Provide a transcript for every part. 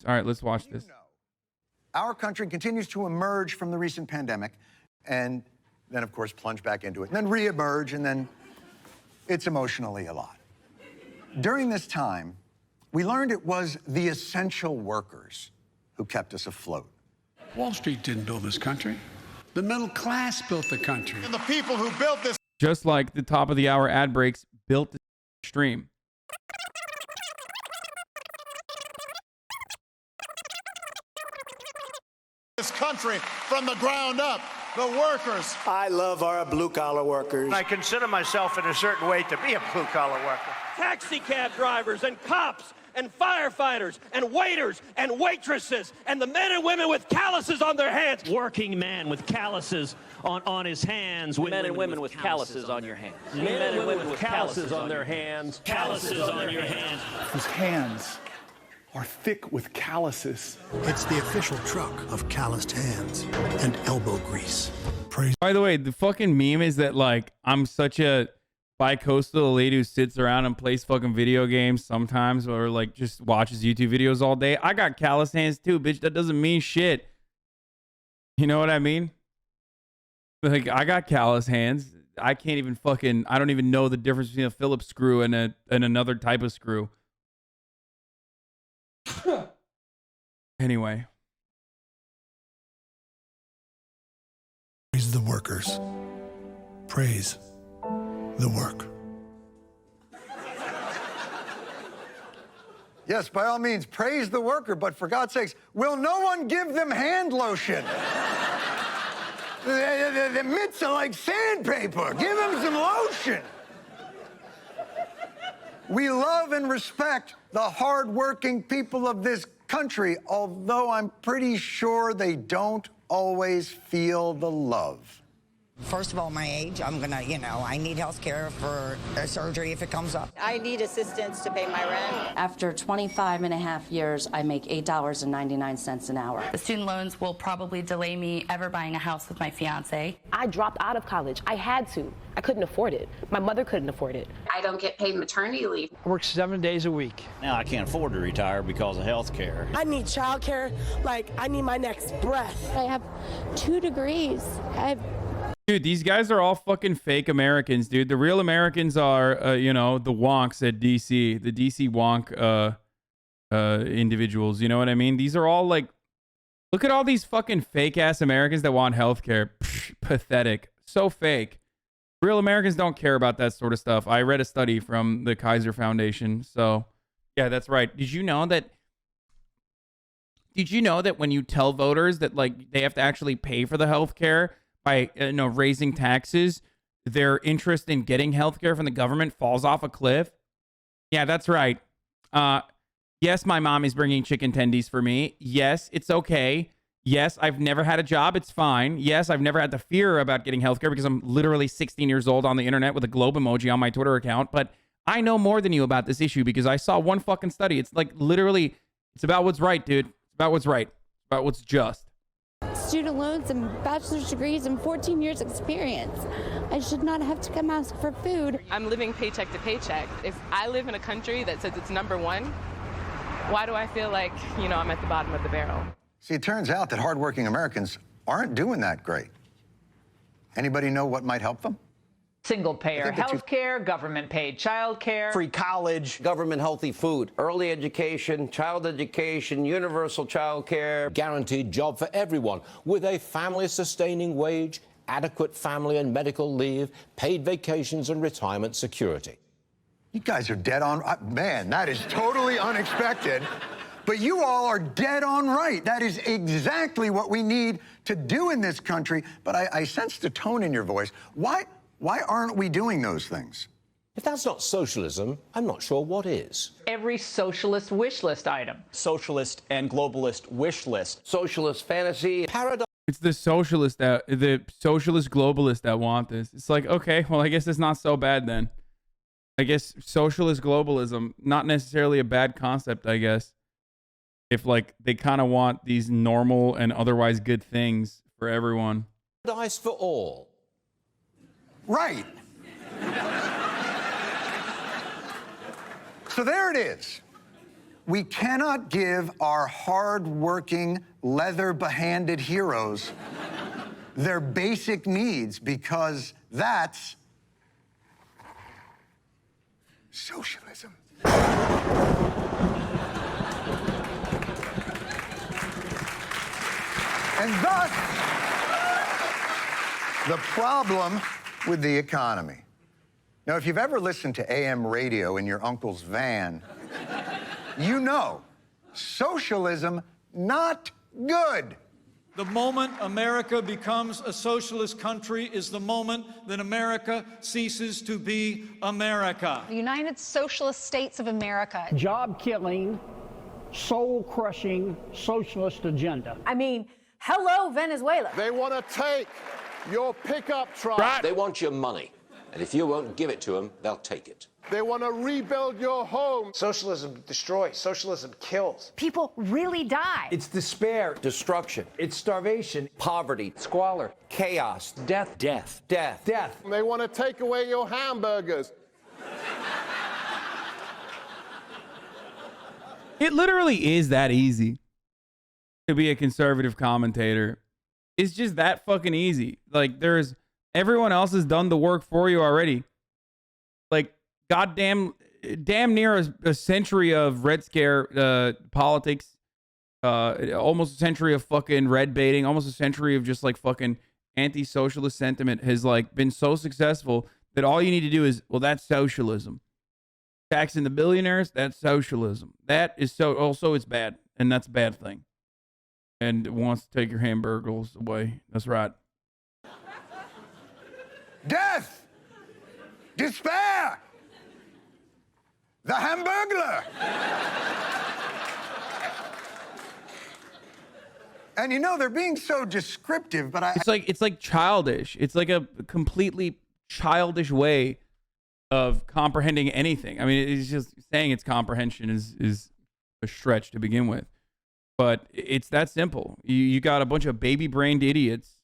All right, let's watch this. Our country continues to emerge from the recent pandemic and then, of course, plunge back into it, and then reemerge, and then it's emotionally a lot. During this time, we learned it was the essential workers who kept us afloat. Wall Street didn't build this country. The middle class built the country. And the people who built this. Just like the top of the hour ad breaks built the stream. This country from the ground up, the workers. I love our blue-collar workers. I consider myself in a certain way to be a blue-collar worker. Taxi cab drivers and cops and firefighters and waiters and waitresses and the men and women with calluses on their hands. Working man with calluses on his hands. Men and women with calluses on your hands. Men and women with calluses on their hands. Calluses on your hands. Whose hands are thick with calluses. It's the official truck of calloused hands and elbow grease. Praise. By the way, the fucking meme is that, like, I'm such a bi-coastal lady who sits around and plays fucking video games sometimes, or like just watches YouTube videos all day. I got callous hands too, bitch. That doesn't mean shit. You know what I mean? Like, I got callous hands. I can't even fucking, I don't even know the difference between a Phillips screw and another type of screw. Anyway. Praise the workers. Praise the work. Yes, by all means, praise the worker, but for God's sakes, will no one give them hand lotion? The mitts are like sandpaper. Give them some lotion. We love and respect the hardworking people of this country, although I'm pretty sure they don't always feel the love. First of all, my age, I'm gonna, I need health care for surgery if it comes up. I need assistance to pay my rent. After 25 and a half years, I make $8.99 an hour. The student loans will probably delay me ever buying a house with my fiance. I dropped out of college. I had to. I couldn't afford it. My mother couldn't afford it. I don't get paid maternity leave. I work 7 days a week. Now I can't afford to retire because of health care. I need child care. Like, I need my next breath. I have 2 degrees. Dude, these guys are all fucking fake Americans, dude. The real Americans are, the wonks at DC, the DC wonk individuals. You know what I mean? These are all like, look at all these fucking fake ass Americans that want healthcare. Pathetic. So fake. Real Americans don't care about that sort of stuff. I read a study from the Kaiser Foundation. So, yeah, that's right. Did you know that when you tell voters that, like, they have to actually pay for the healthcare by raising taxes, their interest in getting healthcare from the government falls off a cliff? Yeah, that's right. Yes, my mom is bringing chicken tendies for me. Yes, it's okay. Yes, I've never had a job. It's fine. Yes, I've never had the fear about getting healthcare because I'm literally 16 years old on the internet with a globe emoji on my Twitter account. But I know more than you about this issue because I saw one fucking study. It's like literally, it's about what's right, dude. It's about what's right. It's about what's just. Student loans and bachelor's degrees and 14 years experience. I should not have to come ask for food. I'm living paycheck to paycheck. If I live in a country that says it's #1, why do I feel like, I'm at the bottom of the barrel? See, it turns out that hardworking Americans aren't doing that great. Anybody know what might help them? Single-payer health care, government-paid child care, free college, government-healthy food, early education, child education, universal child care, guaranteed job for everyone with a family-sustaining wage, adequate family and medical leave, paid vacations and retirement security. You guys are dead on. Man, that is totally unexpected. But you all are dead on right. That is exactly what we need to do in this country. But I sense the tone in your voice. Why aren't we doing those things? If that's not socialism, I'm not sure what is. Every socialist wish list item. Socialist and globalist wish list. Socialist fantasy. Paradox. It's the socialist globalists that want this. It's like, okay, well, I guess it's not so bad then. I guess socialist globalism, not necessarily a bad concept, I guess. If, like, they kind of want these normal and otherwise good things for everyone. Paradise for all. Right. So there it is. We cannot give our hard-working, leather-behanded heroes their basic needs because that's socialism. And thus, the problem with the economy. Now, if you've ever listened to AM radio in your uncle's van, you know, socialism, not good. The moment America becomes a socialist country is the moment that America ceases to be America. The United Socialist States of America. Job-killing, soul-crushing socialist agenda. I mean, hello, Venezuela. They want to take your pickup truck. Right. They want your money. And if you won't give it to them, they'll take it. They want to rebuild your home. Socialism destroys. Socialism kills. People really die. It's despair, destruction. It's starvation, poverty, squalor, chaos, death, death, death, death. They want to take away your hamburgers. It literally is that easy to be a conservative commentator. It's just that fucking easy. Like, everyone else has done the work for you already. Like, damn near a century of Red Scare politics, almost a century of fucking red baiting, almost a century of just like fucking anti-socialist sentiment has like been so successful that all you need to do is, well, that's socialism. Taxing the billionaires, that's socialism. That is also it's bad, and that's a bad thing. And it wants to take your hamburgers away. That's right. Death! Despair! The Hamburglar! And you know, they're being so descriptive, but It's like childish. It's like a completely childish way of comprehending anything. I mean, it's just saying it's comprehension is a stretch to begin with. But it's that simple. You got a bunch of baby-brained idiots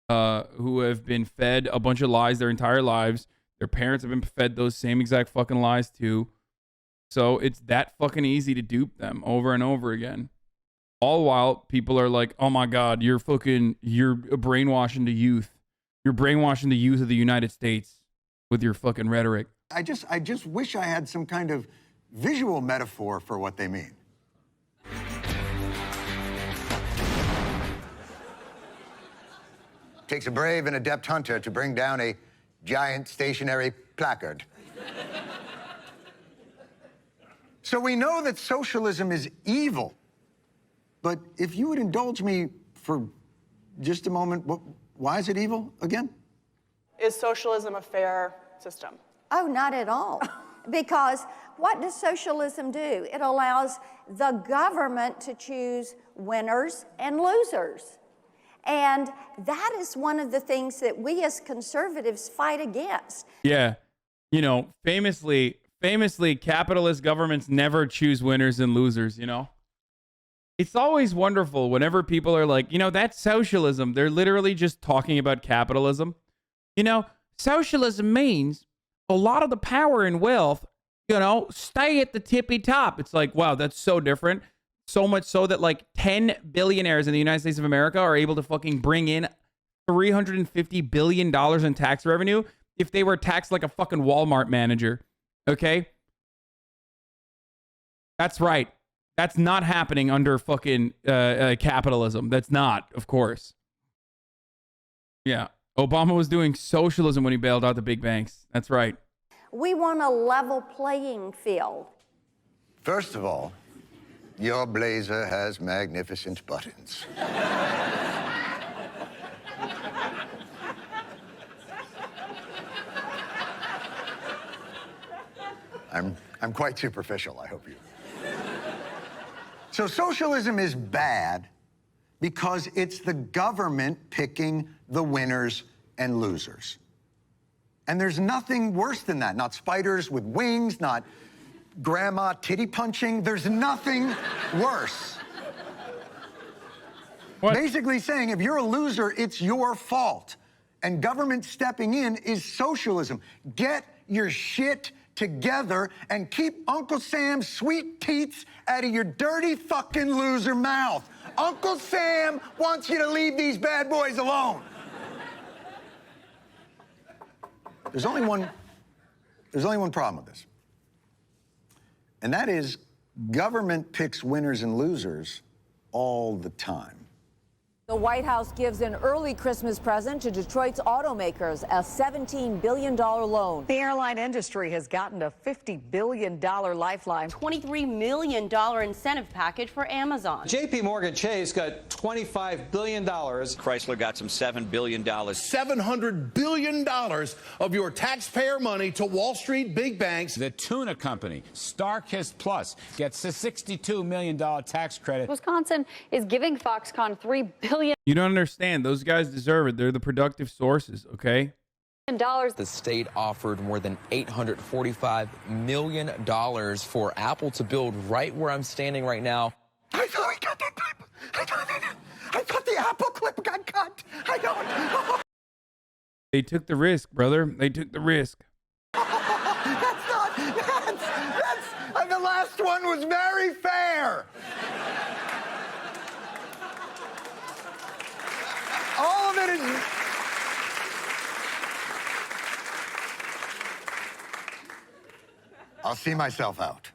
who have been fed a bunch of lies their entire lives. Their parents have been fed those same exact fucking lies too. So it's that fucking easy to dupe them over and over again. All while people are like, oh my God, you're brainwashing the youth. You're brainwashing the youth of the United States with your fucking rhetoric. I just wish I had some kind of visual metaphor for what they mean. Takes a brave and adept hunter to bring down a giant stationary placard. So we know that socialism is evil. But if you would indulge me for just a moment, why is it evil again? Is socialism a fair system? Oh, not at all. Because what does socialism do? It allows the government to choose winners and losers. And that is one of the things that we as conservatives fight against. Yeah. You know, famously, capitalist governments never choose winners and losers, you know? It's always wonderful whenever people are like, you know, that's socialism. They're literally just talking about capitalism. You know, socialism means a lot of the power and wealth, you know, stay at the tippy top. It's like, wow, that's so different. So much so that like 10 billionaires in the United States of America are able to fucking bring in $350 billion in tax revenue if they were taxed like a fucking Walmart manager. Okay? That's right. That's not happening under fucking capitalism. That's not, of course. Yeah. Obama was doing socialism when he bailed out the big banks. That's right. We want a level playing field. First of all, your blazer has magnificent buttons. I'm quite superficial, I hope you. So socialism is bad because it's the government picking the winners and losers. And there's nothing worse than that. Not spiders with wings, not grandma titty punching. There's nothing worse. What? Basically saying if you're a loser, it's your fault. And government stepping in is socialism. Get your shit together and keep Uncle Sam's sweet teats out of your dirty fucking loser mouth. Uncle Sam wants you to leave these bad boys alone. There's only one problem with this. And that is government picks winners and losers all the time. The White House gives an early Christmas present to Detroit's automakers, a $17 billion loan. The airline industry has gotten a $50 billion lifeline. $23 million incentive package for Amazon. JP Morgan Chase got $25 billion. Chrysler got some $7 billion. $700 billion of your taxpayer money to Wall Street big banks. The tuna company, StarKist Plus, gets a $62 million tax credit. Wisconsin is giving Foxconn $3 billion. You don't understand. Those guys deserve it. They're the productive sources, okay? The state offered more than $845 million for Apple to build right where I'm standing right now. I thought we got that clip. I thought the Apple clip got cut. I don't. They took the risk, brother. They took the risk. The last one was very fair. All of it is... I'll see myself out.